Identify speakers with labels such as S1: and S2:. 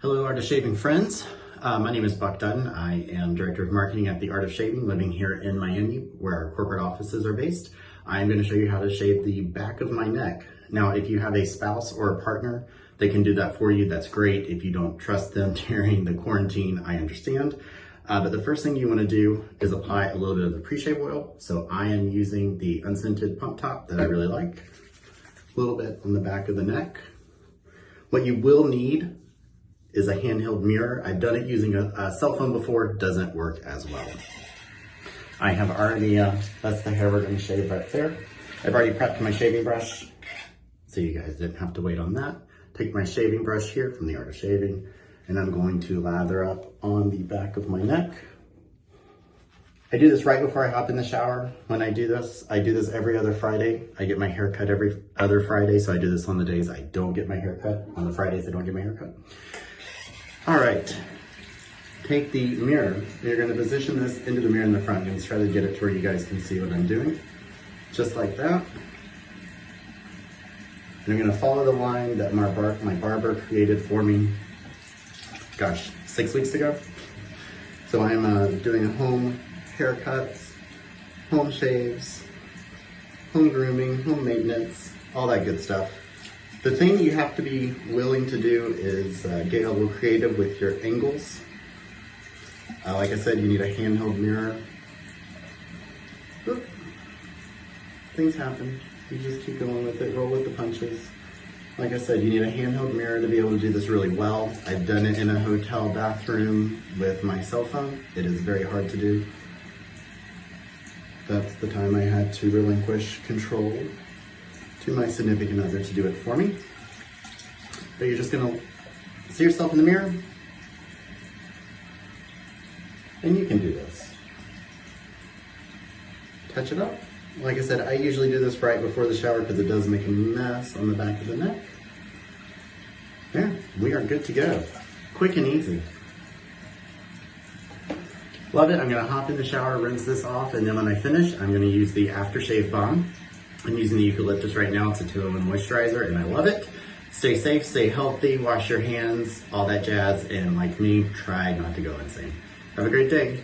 S1: Hello, Art of Shaving friends. My name is Buck Dutton. I am Director of Marketing at the Art of Shaving, living here in Miami, where our corporate offices are based. I'm going to show you how to shave the back of my neck. Now, if you have a spouse or a partner, they can do that for you. That's great. If you don't trust them during the quarantine, I understand. But the first thing you want to do is apply a little bit of the pre-shave oil. So I am using the unscented pump top that I really like. A little bit on the back of the neck. What you will need is a handheld mirror. I've done it using a cell phone before. It doesn't work as well. I have already, that's the hair we're going to shave right there. I've already prepped my shaving brush, so you guys didn't have to wait on that. Take my shaving brush here from the Art of Shaving, and I'm going to lather up on the back of my neck. I do this right before I hop in the shower. When I do this every other Friday. I get my hair cut every other Friday, so I do this on the days I don't get my hair cut. On the Fridays I don't get my hair cut. All right, take the mirror. You're gonna position this into the mirror in the front. I'm gonna try to get it to where you guys can see what I'm doing. Just like that. And I'm gonna follow the line that my barber created for me, gosh, 6 weeks ago. So I'm doing home haircuts, home shaves, home grooming, home maintenance, all that good stuff. The thing you have to be willing to do is get a little creative with your angles. Like I said, you need a handheld mirror. Oop. Things happen. You just keep going with it, roll with the punches. Like I said, you need a handheld mirror to be able to do this really well. I've done it in a hotel bathroom with my cell phone. It is very hard to do. That's the time I had to relinquish control to my significant other to do it for me. But you're just gonna see yourself in the mirror, and you can do this. Touch it up. Like I said, I usually do this right before the shower because it does make a mess on the back of the neck. There, we are good to go. Quick and easy. Love it. I'm gonna hop in the shower, rinse this off, and then when I finish, I'm gonna use the aftershave balm. I'm using the eucalyptus right now. It's a 2-in-1 moisturizer, and I love it. Stay safe, stay healthy, wash your hands, all that jazz, and like me, try not to go insane. Have a great day.